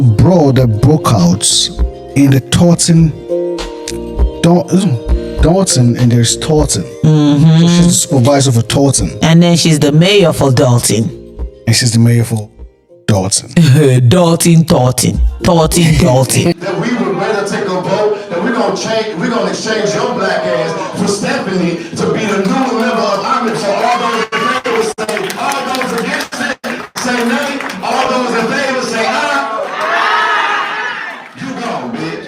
brawl that broke out in the Dolton, and there's Thornton. So she's the supervisor for Thornton. And then she's the mayor for Dolton. And she's the mayor for Dolton. Dolton. That we would rather take a vote that we're gonna exchange your black ass for Stephanie to be the new member of Army. For all those in favor say, all those against it say nay, all those in favor say aye. You gone, bitch.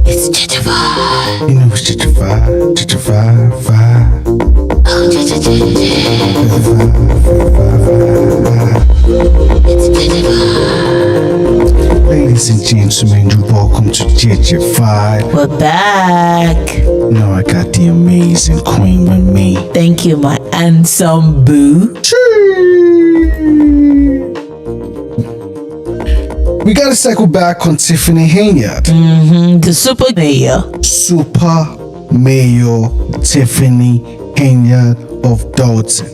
It's JEJE Vibe. You know it's JEJE Vibe. Oh, JEJE. It's JEJE Vibe. Ladies and gentlemen, welcome to JEJE Vibe. We're back. You know I got the amazing queen with me. Thank you, my handsome boo. We gotta cycle back on Tiffany Henyard. The super mayor. Super Mayor Tiffany Henyard of Dolton.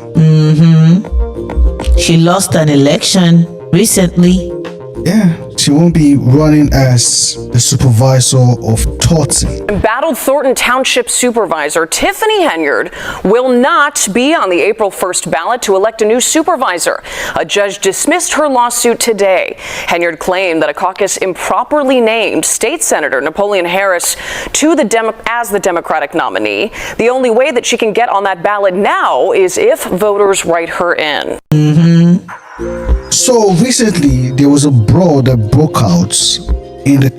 She lost an election recently. Yeah, she won't be running as the supervisor of Thornton. Embattled Thornton Township Supervisor Tiffany Henyard will not be on the April 1st ballot to elect a new supervisor. A judge dismissed her lawsuit today. Henyard claimed that a caucus improperly named State Senator Napoleon Harris as the Democratic nominee. The only way that she can get on that ballot now is if voters write her in. So recently, there was a brawl that broke out in the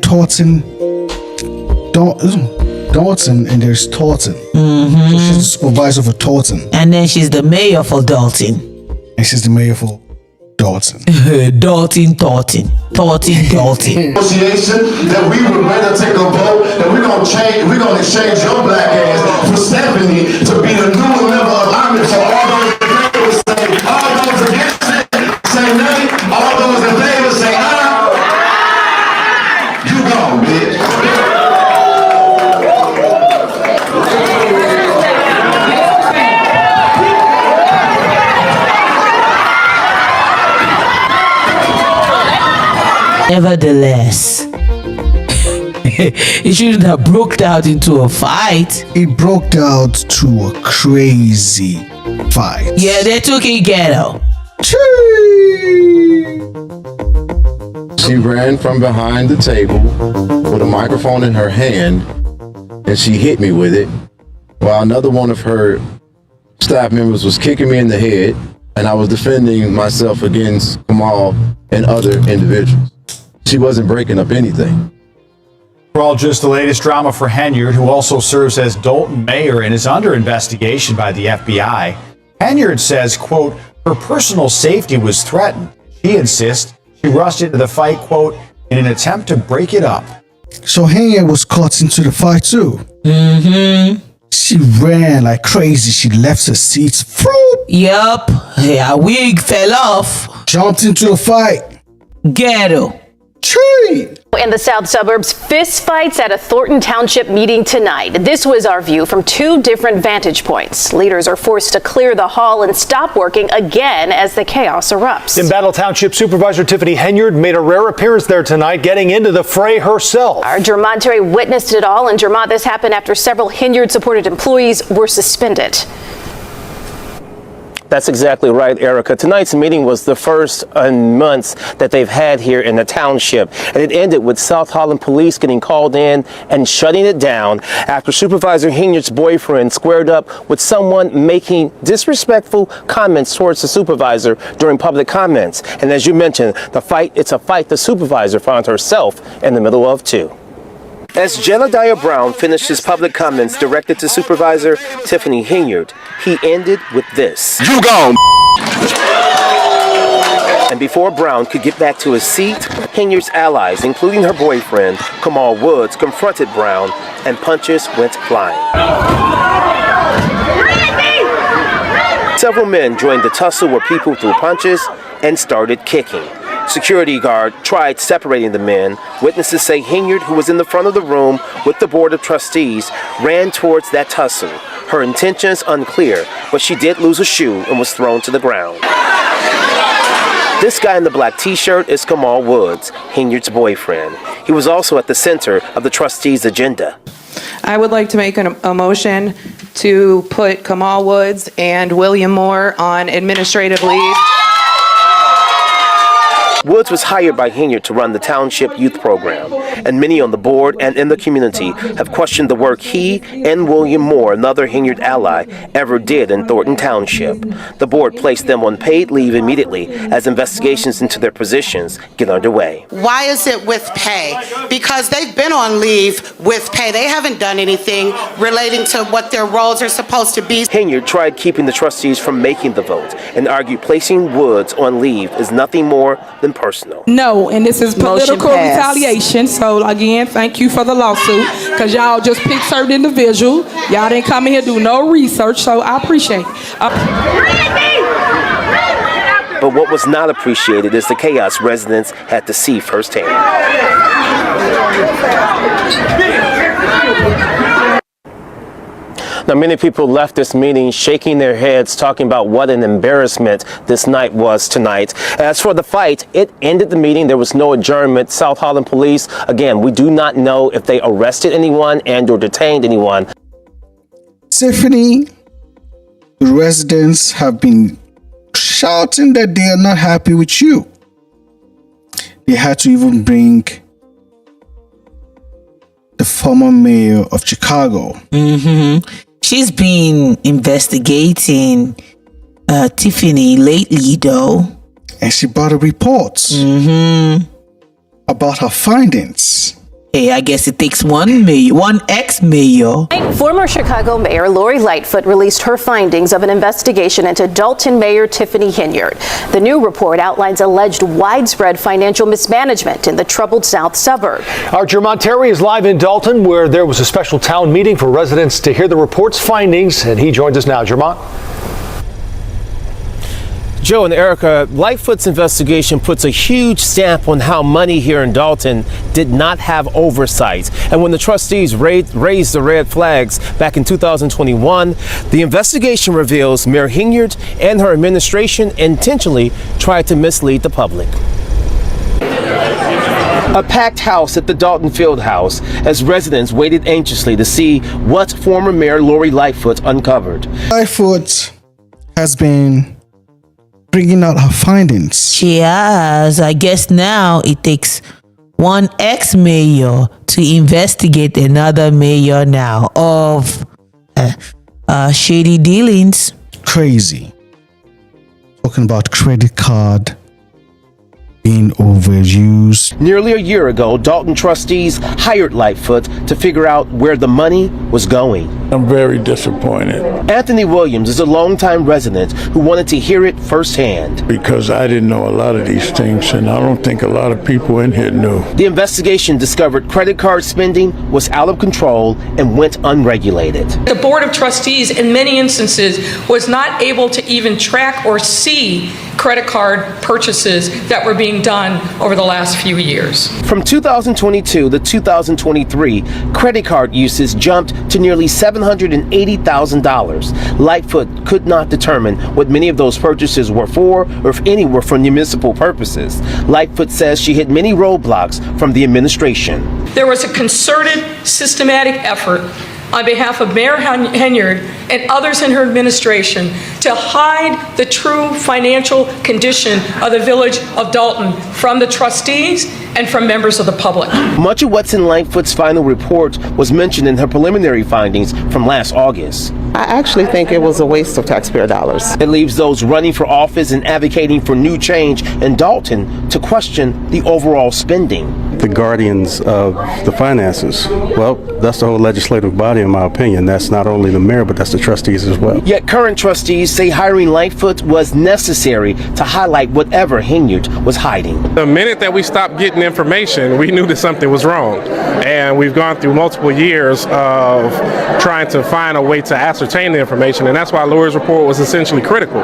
Dolton, and there's Thornton. So she's the supervisor for Thornton. And then she's the mayor for Dolton. And she's the mayor for Dolton. Dolton. Negotiation that we would rather take a vote that we're gonna exchange your black ass for Stephanie to be the new member of Army. For all those in favor say, all those against it say nay, all those in favor say aye. You gone, bitch. Nevertheless, it shouldn't have broke out into a fight. It broke out to a crazy fight. Yeah, they took it ghetto. She ran from behind the table with a microphone in her hand, and she hit me with it, while another one of her staff members was kicking me in the head, and I was defending myself against Kamal and other individuals. She wasn't breaking up anything. Brawl, just the latest drama for Henyard, who also serves as Dolton mayor and is under investigation by the FBI. Henyard says, quote, her personal safety was threatened. She insists she rushed into the fight, quote, in an attempt to break it up. So Henyard was caught into the fight too. She ran like crazy. She left her seats. Yup, her wig fell off. Jumped into the fight. Ghetto. In the south suburbs, fist fights at a Thornton Township meeting tonight. This was our view from two different vantage points. Leaders are forced to clear the hall and stop working again as the chaos erupts. Embattled Township Supervisor Tiffany Henyard made a rare appearance there tonight, getting into the fray herself. Our Jermont Terry witnessed it all, and Jermont, this happened after several Henyard-supported employees were suspended. That's exactly right, Erica. Tonight's meeting was the first in months that they've had here in the township, and it ended with South Holland police getting called in and shutting it down after Supervisor Henyard's boyfriend squared up with someone making disrespectful comments towards the supervisor during public comments. And as you mentioned, it's a fight the supervisor found herself in the middle of too. As Jedediah Brown finished his public comments directed to Supervisor Tiffany Henyard, he ended with this. You gone. And before Brown could get back to his seat, Henyard's allies, including her boyfriend, Kamal Woods, confronted Brown and punches went flying. Several men joined the tussle where people threw punches and started kicking. Security guard tried separating the men. Witnesses say Henyard, who was in the front of the room with the Board of Trustees, ran towards that tussle. Her intentions unclear, but she did lose a shoe and was thrown to the ground. This guy in the black t-shirt is Kamal Woods, Henyard's boyfriend. He was also at the center of the trustees' agenda. I would like to make a motion to put Kamal Woods and William Moore on administrative leave. Woods was hired by Henyard to run the township youth program, and many on the board and in the community have questioned the work he and William Moore, another Henyard ally, ever did in Thornton Township. The board placed them on paid leave immediately as investigations into their positions get underway. Why is it with pay? Because they've been on leave with pay. They haven't done anything relating to what their roles are supposed to be. Henyard tried keeping the trustees from making the vote and argued placing Woods on leave is nothing more than personal. No, and this is political retaliation. So again, thank you for the lawsuit, because y'all just picked certain individuals. Y'all didn't come in here do no research, so I appreciate it. But what was not appreciated is the chaos residents had to see firsthand. Now, many people left this meeting shaking their heads, talking about what an embarrassment this night was tonight. As for the fight, it ended the meeting. There was no adjournment. South Holland Police, again, we do not know if they arrested anyone and or detained anyone. Tiffany, the residents have been shouting that they are not happy with you. They had to even bring the former mayor of Chicago. She's been investigating Tiffany lately, though. And she brought a report about her findings. Hey, I guess it takes one ex-mayor. Former Chicago Mayor Lori Lightfoot released her findings of an investigation into Dolton Mayor Tiffany Henyard. The new report outlines alleged widespread financial mismanagement in the troubled south suburb. Our Jermont Terry is live in Dolton, where there was a special town meeting for residents to hear the report's findings, and he joins us now. Jermont. Joe and Erica, Lightfoot's investigation puts a huge stamp on how money here in Dolton did not have oversight. And when the trustees raised the red flags back in 2021, the investigation reveals Mayor Henyard and her administration intentionally tried to mislead the public. A packed house at the Dolton Field House as residents waited anxiously to see what former Mayor Lori Lightfoot uncovered. Lightfoot has been bringing out her findings. She has. I guess now it takes one ex-mayor to investigate another mayor now of shady dealings. Crazy. Talking about credit card being overused. Nearly a year ago, Dolton trustees hired Lightfoot to figure out where the money was going. I'm very disappointed. Anthony Williams is a longtime resident who wanted to hear it firsthand. Because I didn't know a lot of these things, and I don't think a lot of people in here knew. The investigation discovered credit card spending was out of control and went unregulated. The Board of Trustees, in many instances, was not able to even track or see credit card purchases that were being done over the last few years. From 2022 to 2023, credit card usage jumped to nearly $780,000. Lightfoot could not determine what many of those purchases were for, or if any were for municipal purposes. Lightfoot says she hit many roadblocks from the administration. There was a concerted, systematic effort on behalf of Mayor Henyard and others in her administration to hide the true financial condition of the village of Dolton from the trustees and from members of the public. Much of what's in Lightfoot's final report was mentioned in her preliminary findings from last August. I actually think it was a waste of taxpayer dollars. It leaves those running for office and advocating for new change in Dolton to question the overall spending. The guardians of the finances, well, that's the whole legislative body, in my opinion. That's not only the mayor, but that's the trustees as well. Yet current trustees say hiring Lightfoot was necessary to highlight whatever Henyard was hiding. The minute that we stopped getting information, we knew that something was wrong. And we've gone through multiple years of trying to find a way to ascertain the information, and that's why Lori's report was essentially critical.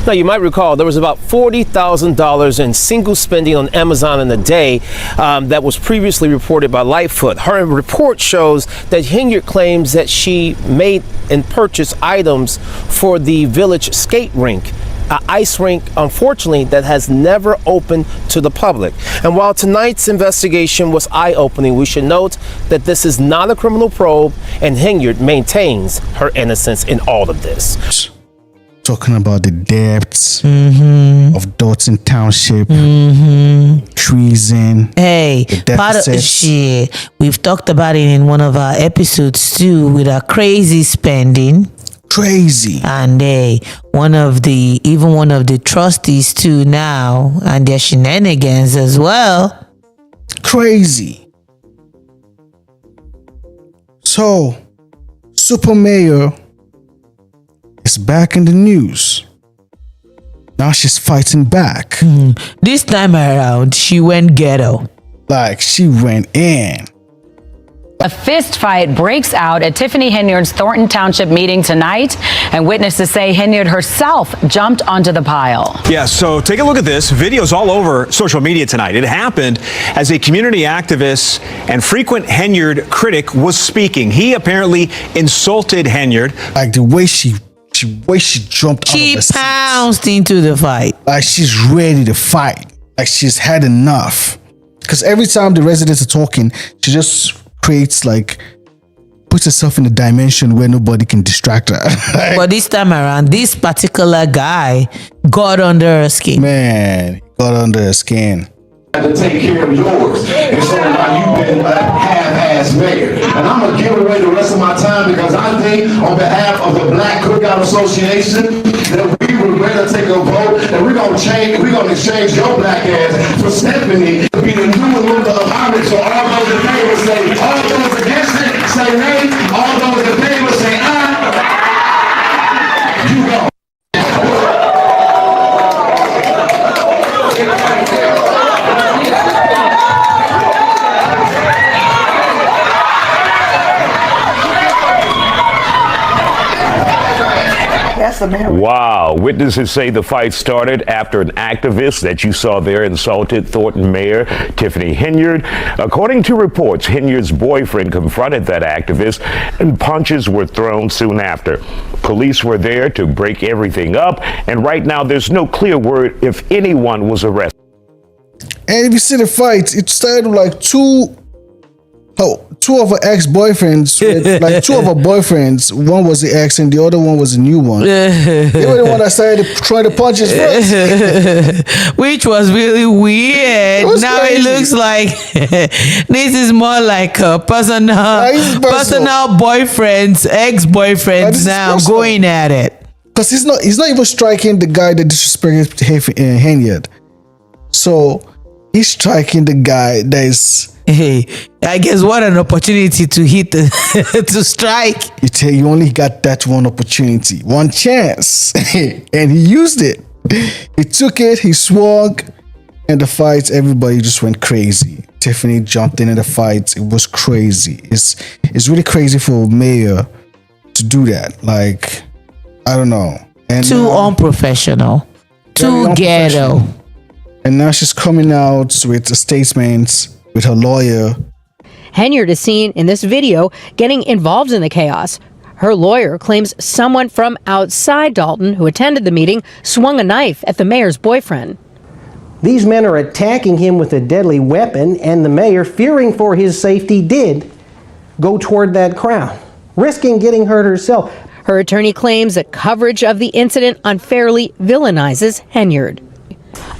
Now, you might recall there was about $40,000 in single spending on Amazon in a day that was previously reported by Lightfoot. Her report shows that Henyard claims that she made and purchased items for the village skate rink, an ice rink, unfortunately, that has never opened to the public. And while tonight's investigation was eye-opening, we should note that this is not a criminal probe, and Henyard maintains her innocence in all of this. Talking about the depths of Dolton Township, treason. Hey, part of shit. We've talked about it in one of our episodes too, with our crazy spending. Crazy. And one of the trustees too now, and their shenanigans as well. Crazy. So, Super Mayor is back in the news. Now she's fighting back. This time around, she went ghetto. Like, she went in. A fist fight breaks out at Tiffany Henyard's Thornton Township meeting tonight, and witnesses say Henyard herself jumped onto the pile. Yeah, so take a look at this. Videos all over social media tonight. It happened as a community activist and frequent Henyard critic was speaking. He apparently insulted Henyard. Like the way she jumped out of the seat. She pounced into the fight. Like she's ready to fight. Like she's had enough. Because every time the residents are talking, she just puts herself in a dimension where nobody can distract her. But this time around, this particular guy got under her skin. Man, got under her skin. To take care of yours. And so now you've been a half-ass mayor. And I'm going to give away the rest of my time because I think on behalf of the Black Cookout Association that we would rather take a vote that we're going to exchange your black ass for Stephanie to be the new member of Congress. So all those in favor say, all those against it say nay, all those in favor say aye. You go. Wow. Witnesses say the fight started after an activist that you saw there insulted Thornton Mayor Tiffany Henyard. According to reports, Henyard's boyfriend confronted that activist and punches were thrown soon after. Police were there to break everything up, and right now there's no clear word if anyone was arrested. And if you see the fight, it started like two of her ex-boyfriends, like two of her boyfriends. One was the ex and the other one was a new one. They were the one that started trying to punch his first. Which was really weird. Now crazy. It looks like this is more like a personal boyfriends, ex-boyfriends now going at it. Because he's not even striking the guy that disrespected Henyard. So he's striking the guy that is. Hey, I guess what an opportunity to hit to strike. You only got that one opportunity, one chance, and he used it. He took it, he swung, and the fight, everybody just went crazy. Tiffany jumped in the fight. It was crazy. It's really crazy for a mayor to do that. Like, I don't know. And too unprofessional, too ghetto. And now she's coming out with a statement with her lawyer. Henyard is seen in this video getting involved in the chaos. Her lawyer claims someone from outside Dolton who attended the meeting swung a knife at the mayor's boyfriend. These men are attacking him with a deadly weapon, and the mayor, fearing for his safety, did go toward that crowd, risking getting hurt herself. Her attorney claims that coverage of the incident unfairly villainizes Henyard.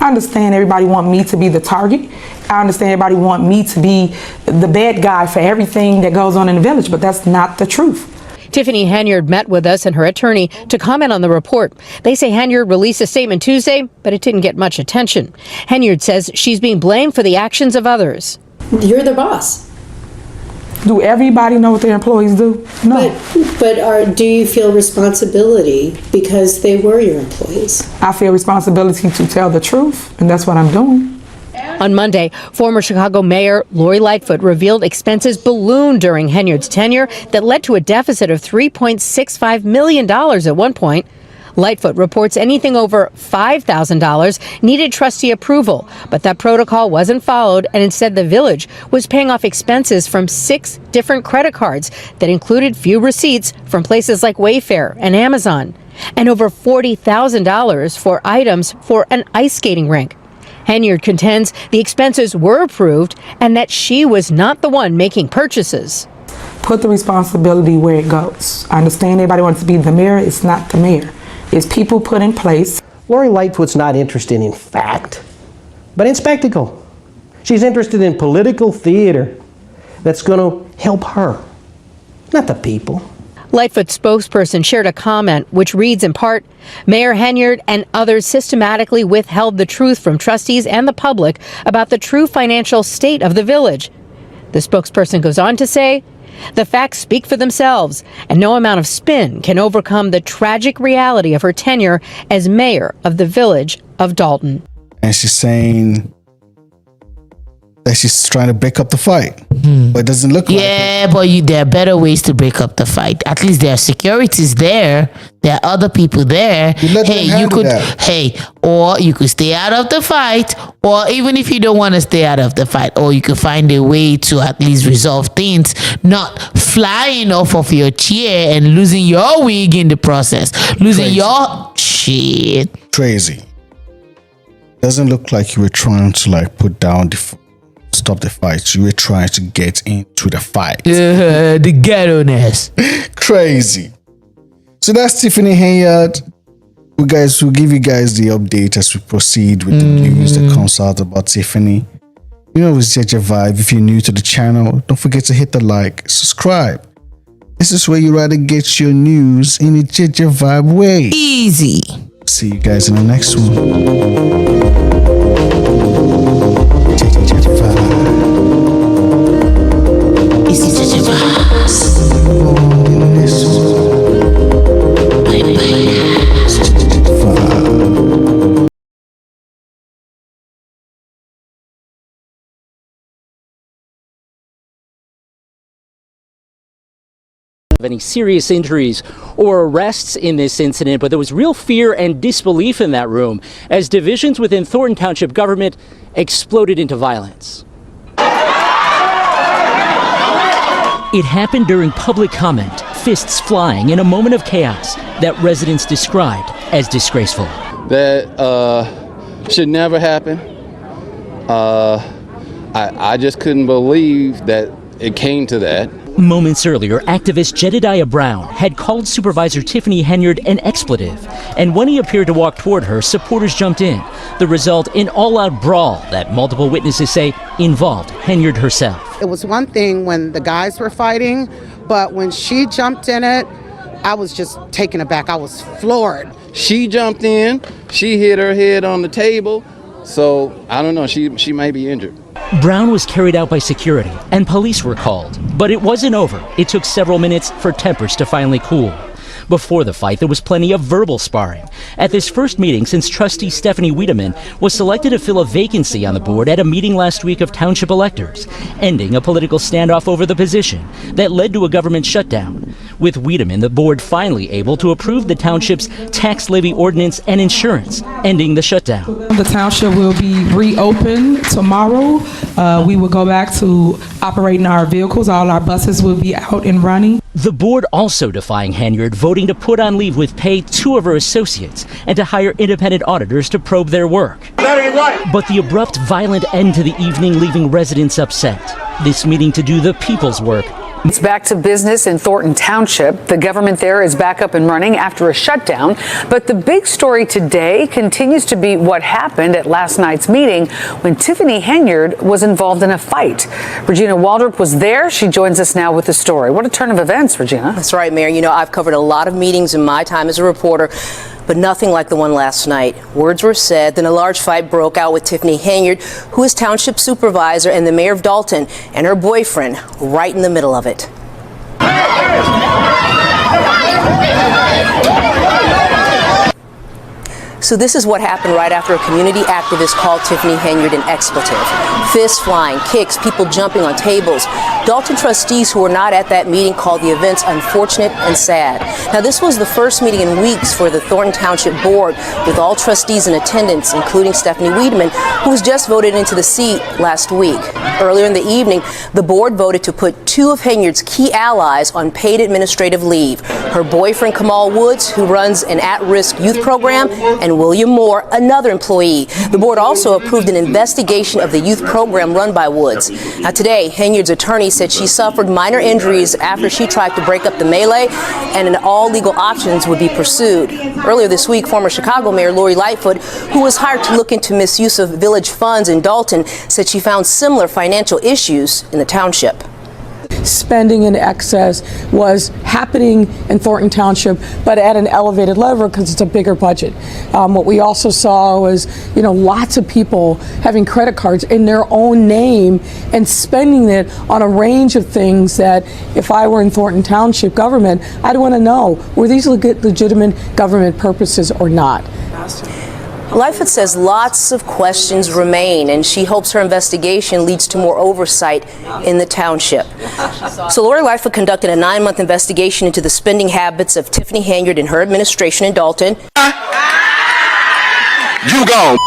I understand everybody want me to be the target. I understand everybody want me to be the bad guy for everything that goes on in the village, but that's not the truth. Tiffany Henyard met with us and her attorney to comment on the report. They say Henyard released a statement Tuesday, but it didn't get much attention. Henyard says she's being blamed for the actions of others. You're the boss. Do everybody know what their employees do? No. But do you feel responsibility because they were your employees? I feel responsibility to tell the truth, and that's what I'm doing. On Monday, former Chicago Mayor Lori Lightfoot revealed expenses ballooned during Henyard's tenure that led to a deficit of $3.65 million at one point. Lightfoot reports anything over $5,000 needed trustee approval, but that protocol wasn't followed, and instead the village was paying off expenses from 6 different credit cards that included few receipts from places like Wayfair and Amazon, and over $40,000 for items for an ice skating rink. Henyard contends the expenses were approved and that she was not the one making purchases. Put the responsibility where it goes. I understand everybody wants to be the mayor. It's not the mayor. It's people put in place. Lori Lightfoot's not interested in fact, but in spectacle. She's interested in political theater that's going to help her, not the people. Lightfoot's spokesperson shared a comment which reads in part, Mayor Henyard and others systematically withheld the truth from trustees and the public about the true financial state of the village. The spokesperson goes on to say, the facts speak for themselves, and no amount of spin can overcome the tragic reality of her tenure as mayor of the village of Dolton. And she's saying that she's trying to break up the fight, but it doesn't look like it. Yeah, but there are better ways to break up the fight. At least there are securities there. There are other people there. Or you could stay out of the fight, or even if you don't want to stay out of the fight, or you could find a way to at least resolve things, not flying off of your chair and losing your wig in the process, losing your shit. Crazy. Doesn't look like you were trying to like put down stop the fight. You were trying to get into the fight. The ghetto-ness. Crazy. So that's Tiffany Henyard. We'll give you guys the update as we proceed with the news that comes out about Tiffany. You know, it's JEJE Vibe. If you're new to the channel, don't forget to hit the like, subscribe. This is where you rather get your news in a JEJE Vibe way. Easy. See you guys in the next one. Any serious injuries or arrests in this incident, but there was real fear and disbelief in that room as divisions within Thornton Township government exploded into violence. It happened during public comment, fists flying in a moment of chaos that residents described as disgraceful. That should never happen. I just couldn't believe that it came to that. Moments earlier, activist Jedediah Brown had called Supervisor Tiffany Henyard an expletive, and when he appeared to walk toward her, supporters jumped in. The result, an all-out brawl that multiple witnesses say involved Henyard herself. It was one thing when the guys were fighting, but when she jumped in it, I was just taken aback. I was floored. She jumped in, she hit her head on the table, so I don't know, she may be injured. Brown was carried out by security and police were called, but it wasn't over. It took several minutes for tempers to finally cool. Before the fight, there was plenty of verbal sparring. At this first meeting since trustee Stephanie Wiedemann was selected to fill a vacancy on the board at a meeting last week of township electors, ending a political standoff over the position that led to a government shutdown. With Wiedemann, the board finally able to approve the township's tax levy ordinance and insurance, ending the shutdown. The township will be reopened tomorrow. We will go back to operating our vehicles. All our buses will be out and running. The board also defying Henyard, voting to put on leave with pay 2 of her associates and to hire independent auditors to probe their work. That ain't right. But the abrupt, violent end to the evening leaving residents upset. This meeting to do the people's work. It's back to business in Thornton Township. The government there is back up and running after a shutdown. But the big story today continues to be what happened at last night's meeting when Tiffany Henyard was involved in a fight. Regina Waldrop was there. She joins us now with the story. What a turn of events, Regina. That's right, Mayor. You know, I've covered a lot of meetings in my time as a reporter, but nothing like the one last night. Words were said, then a large fight broke out with Tiffany Henyard, who is township supervisor and the mayor of Dolton, and her boyfriend right in the middle of it. So this is what happened right after a community activist called Tiffany Henyard an expletive. Fists flying, kicks, people jumping on tables. Dolton trustees who were not at that meeting called the events unfortunate and sad. Now, this was the first meeting in weeks for the Thornton Township Board, with all trustees in attendance, including Stephanie Wiedemann, who was just voted into the seat last week. Earlier in the evening, the board voted to put two of Henyard's key allies on paid administrative leave. Her boyfriend, Kamal Woods, who runs an at-risk youth program, and William Moore, another employee. The board also approved an investigation of the youth program run by Woods. Now, today, Henyard's attorney said she suffered minor injuries after she tried to break up the melee, and all legal options would be pursued. Earlier this week, former Chicago Mayor Lori Lightfoot, who was hired to look into misuse of village funds in Dolton, said she found similar financial issues in the township. Spending in excess was happening in Thornton Township, but at an elevated level because it's a bigger budget. What we also saw was, lots of people having credit cards in their own name and spending it on a range of things that, if I were in Thornton Township government, I'd want to know, were these legitimate government purposes or not? Lightfoot says lots of questions remain, and she hopes her investigation leads to more oversight in the township. So Lori Lightfoot conducted a 9-month investigation into the spending habits of Tiffany Henyard and her administration in Dolton. You go.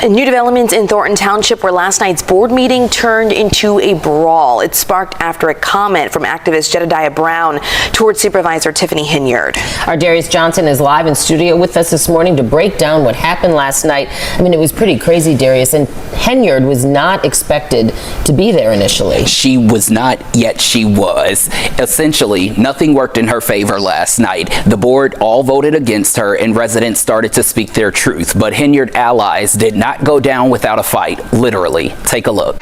New developments in Thornton Township, where last night's board meeting turned into a brawl. It sparked after a comment from activist Jedediah Brown towards Supervisor Tiffany Henyard. Our Darius Johnson is live in studio with us this morning to break down what happened last night. I mean, it was pretty crazy, Darius, and Henyard was not expected to be there initially. She was not, yet she was. Essentially, nothing worked in her favor last night. The board all voted against her, and residents started to speak their truth. But Henyard allies did not go down without a fight, literally. Take a look.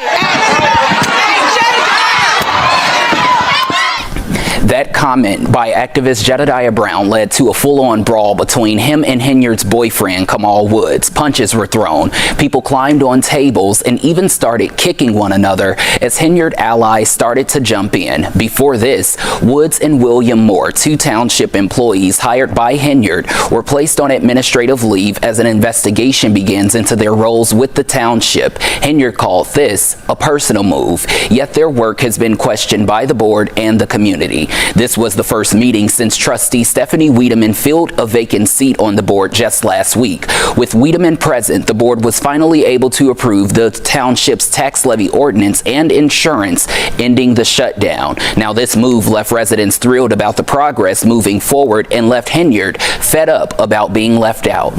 That comment by activist Jedediah Brown led to a full-on brawl between him and Henyard's boyfriend, Kamal Woods. Punches were thrown. People climbed on tables and even started kicking one another as Henyard allies started to jump in. Before this, Woods and William Moore, two township employees hired by Henyard, were placed on administrative leave as an investigation begins into their roles with the township. Henyard called this a personal move, yet their work has been questioned by the board and the community. This was the first meeting since trustee Stephanie Wiedemann filled a vacant seat on the board just last week. With Wiedemann present, the board was finally able to approve the township's tax levy ordinance and insurance, ending the shutdown. Now, this move left residents thrilled about the progress moving forward and left Henyard fed up about being left out.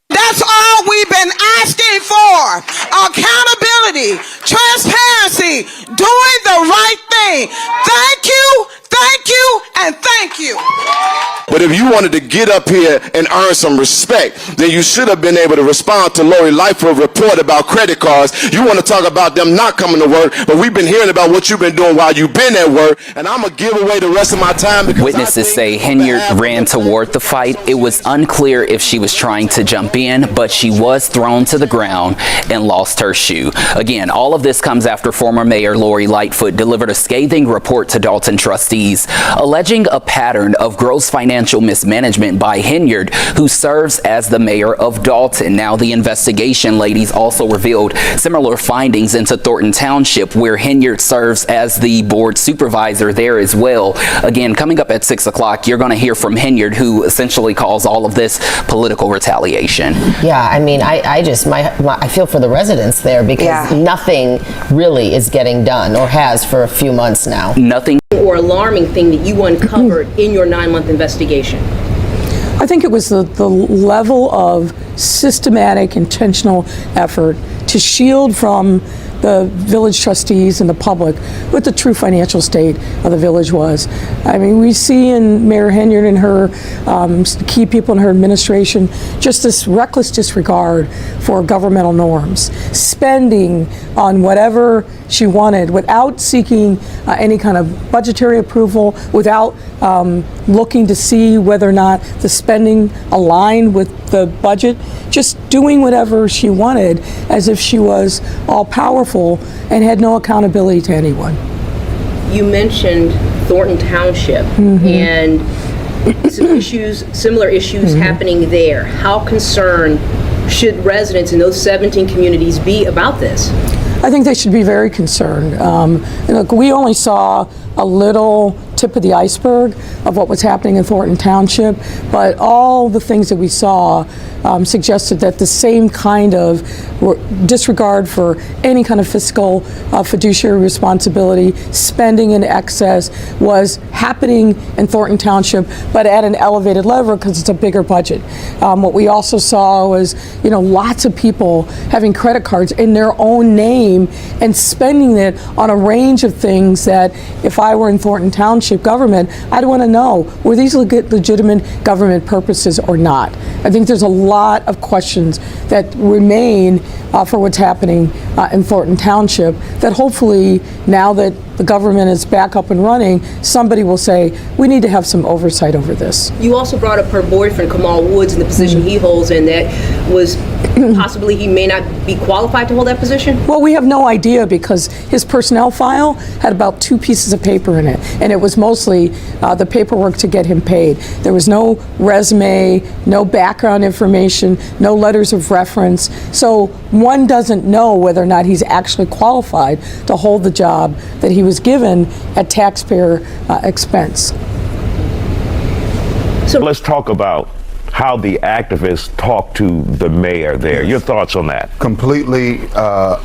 That's all we've been asking for. Accountability, transparency, doing the right thing. Thank you, and thank you. But if you wanted to get up here and earn some respect, then you should have been able to respond to Lori Lightfoot's report about credit cards. You want to talk about them not coming to work, but we've been hearing about what you've been doing while you've been at work, and I'm going to give away the rest of my time. Witnesses say Henyard ran toward the fight. It was unclear if she was trying to jump in, but she was thrown to the ground and lost her shoe. Again, all of this comes after former Mayor Lori Lightfoot delivered a scathing report to Dolton trustees, alleging a pattern of gross financial mismanagement by Henyard, who serves as the mayor of Dolton. Now, the investigation, ladies, also revealed similar findings into Thornton Township, where Henyard serves as the board supervisor there as well. Again, coming up at 6 o'clock, you're going to hear from Henyard, who essentially calls all of this political retaliation. Yeah, I mean, I feel for the residents there because nothing really is getting done or has for a few months now. Nothing. Or alarming thing that you uncovered in your 9-month investigation? I think it was the level of systematic, intentional effort to shield from the village trustees and the public what the true financial state of the village was. I mean, we see in Mayor Henyard and her key people in her administration just this reckless disregard for governmental norms, spending on whatever she wanted without seeking any kind of budgetary approval, without looking to see whether or not the spending aligned with the budget, just doing whatever she wanted as if she was all powerful and had no accountability to anyone. You mentioned Thornton Township, and some issues, similar issues happening there. How concerned should residents in those 17 communities be about this? I think they should be very concerned. Look, we only saw a little tip of the iceberg of what was happening in Thornton Township, but all the things that we saw suggested that the same kind of disregard for any kind of fiscal fiduciary responsibility, spending in excess, was happening in Thornton Township, but at an elevated level because it's a bigger budget. What we also saw was, lots of people having credit cards in their own name and spending it on a range of things that, if I were in Thornton Township government, I'd want to know, were these legitimate government purposes or not? I think there's a lot of questions that remain for what's happening in Thornton Township that hopefully, now that the government is back up and running, somebody will say, we need to have some oversight over this. You also brought up her boyfriend, Kamal Woods, and the position he holds, and that was possibly he may not be qualified to hold that position? Well, we have no idea because his personnel file had about 2 pieces of paper in it, and it was mostly the paperwork to get him paid. There was no resume, no background information, no letters of reference. So one doesn't know whether or not he's actually qualified to hold the job that he was given at taxpayer expense. So let's talk about how the activists talked to the mayor there. Your thoughts on that? Completely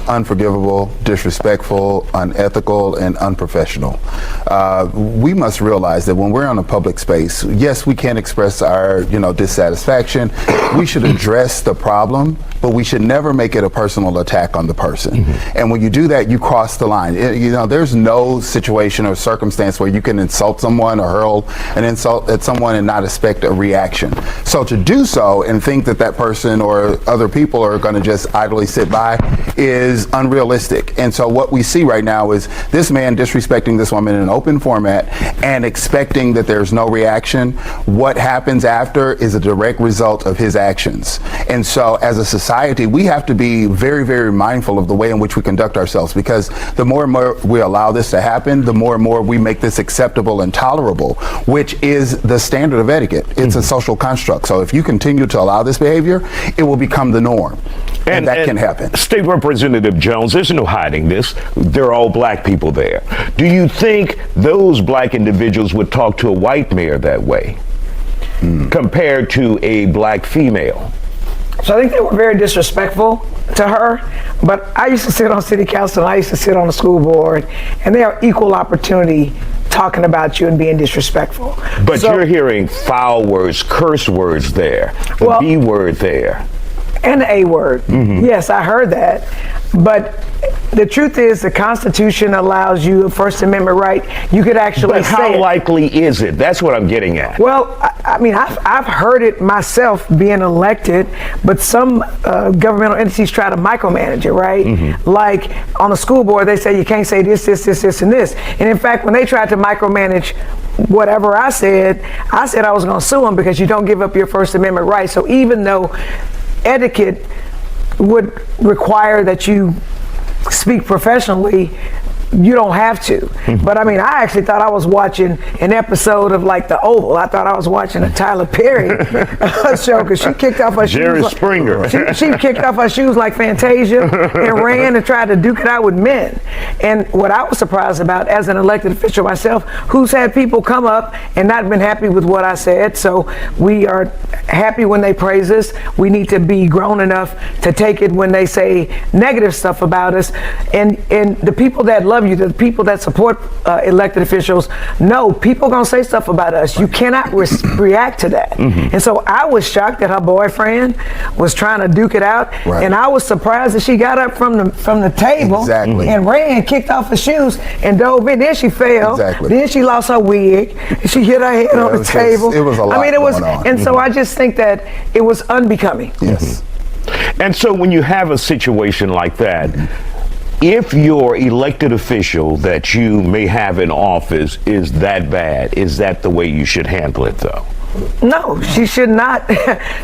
unforgivable, disrespectful, unethical, and unprofessional. We must realize that when we're in a public space, yes, we can express our, dissatisfaction. We should address the problem, but we should never make it a personal attack on the person. And when you do that, you cross the line. There's no situation or circumstance where you can insult someone or hurl an insult at someone and not expect a reaction. So to do so and think that that person or other people are going to just idly sit by is unrealistic. And so what we see right now is this man disrespecting this woman in an open format and expecting that there's no reaction. What happens after is a direct result of his actions. And so as a society, we have to be very, very mindful of the way in which we conduct ourselves, because the more and more we allow this to happen, the more and more we make this acceptable and tolerable, which is the standard of etiquette. It's a social construct. So if you continue to allow this behavior, it will become the norm. And that can happen. State Representative Jones, there's no hiding this. They're all black people there. Do you think those black individuals would talk to a white mayor that way compared to a black female? So I think they were very disrespectful to her, but I used to sit on city council and I used to sit on the school board, and they are equal opportunity talking about you and being disrespectful. But you're hearing foul words, curse words there, the B word there. And the A word. Yes, I heard that. But the truth is, the Constitution allows you a First Amendment right. You could actually say how likely is it? That's what I'm getting at. Well, I mean, I've heard it myself being elected, but some governmental entities try to micromanage it, right? Like on the school board, they say you can't say this, this, this, this, and this. And in fact, when they tried to micromanage whatever I said I was going to sue them because you don't give up your First Amendment right. So even though etiquette would require that you speak professionally, you don't have to. But I mean, I actually thought I was watching an episode of like The Oval. I thought I was watching a Tyler Perry show, because she kicked off her Jerry shoes. Springer. She kicked off her shoes like Fantasia and ran and tried to duke it out with men. And what I was surprised about as an elected official myself, who's had people come up and not been happy with what I said. So we are happy when they praise us. We need to be grown enough to take it when they say negative stuff about us. And the people that love you, the people that support elected officials, know people gonna say stuff about us. You cannot react to that. And so I was shocked that her boyfriend was trying to duke it out, and I was surprised that she got up from the table and ran, kicked off her shoes, and dove in. Then she fell. Then she lost her wig. She hit her head on the table. It was a lot. I mean, it was, going on. and so I just think that it was unbecoming. Yes. And so when you have a situation like that, if your elected official that you may have in office is that bad, is that the way you should handle it, though? No, she should not.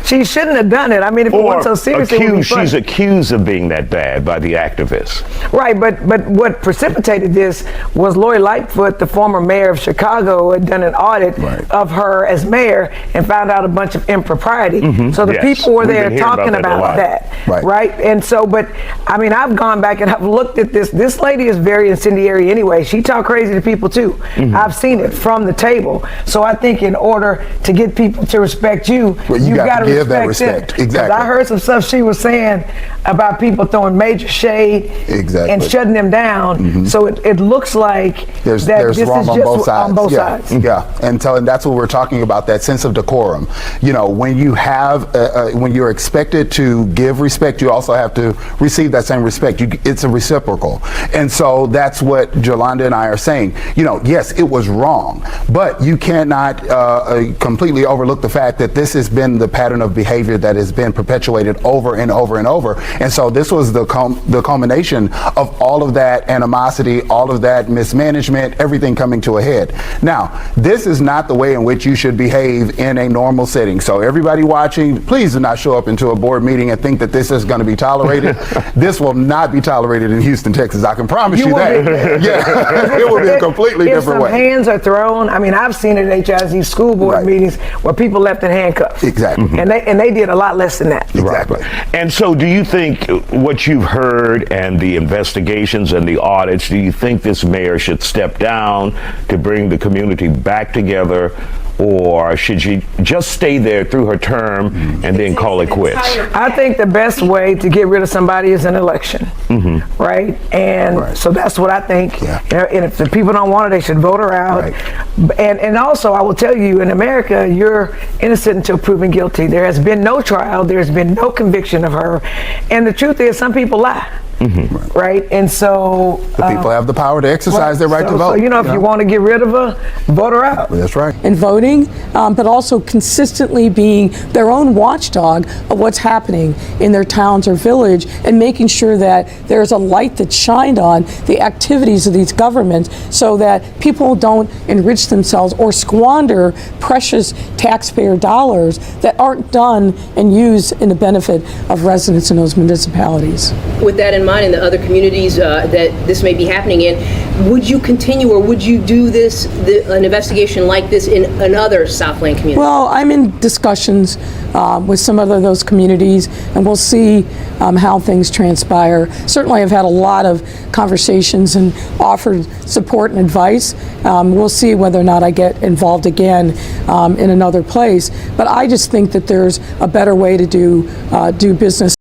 She shouldn't have done it. I mean, if it wasn't so serious, it would be funny. She's accused of being that bad by the activists. Right, but what precipitated this was Lori Lightfoot, the former mayor of Chicago, had done an audit of her as mayor and found out a bunch of impropriety. So the people were there talking about that, right? And so, but I mean, I've gone back and I've looked at this. This lady is very incendiary anyway. She talk crazy to people too. I've seen it from the table. So I think in order to get people to respect you, you got to give that respect. Them. Exactly. I heard some stuff she was saying about people throwing major shade and shutting them down. So it looks like there's this wrong is on just both sides. On both sides. Yeah, and that's what we're talking about, that sense of decorum. You know, when you have, when you're expected to give respect, you also have to receive that same respect. It's a reciprocal. And so that's what Jolanda and I are saying. You know, yes, it was wrong, but you cannot completely overlook the fact that this has been the pattern of behavior that has been perpetuated over and over and over. And so this was the culmination of all of that animosity, all of that mismanagement, everything coming to a head. Now, this is not the way in which you should behave in a normal setting. So everybody watching, please do not show up into a board meeting and think that this is going to be tolerated. This will not be tolerated in Houston, Texas. I can promise you that. Yeah, it will be a completely different way. If some hands are thrown, I mean, I've seen it at HIZ school board meetings where people left in handcuffs. Exactly. And they did a lot less than that. Exactly. And so do you think what you've heard and the investigations and the audits, do you think this mayor should step down to bring the community back together, or should she just stay there through her term and then call it quits? I think the best way to get rid of somebody is an election, right? And so that's what I think. And if the people don't want it, they should vote her out. And also, I will tell you, in America, you're innocent until proven guilty. There has been no trial. There's been no conviction of her. And the truth is, some people lie. Right, and so the people have the power to exercise their right to vote. So, you know, if you want to get rid of her, vote her out. That's right. And voting, but also consistently being their own watchdog of what's happening in their towns or village, and making sure that there's a light that's shined on the activities of these governments, so that people don't enrich themselves or squander precious taxpayer dollars that aren't done and used in the benefit of residents in those municipalities. With that in mind, in the other communities that this may be happening in, would you continue, or would you do this, an investigation like this in another Southland community? Well, I'm in discussions with some of those communities, and we'll see how things transpire. Certainly, I've had a lot of conversations and offered support and advice. We'll see whether or not I get involved again in another place. But I just think that there's a better way to do business.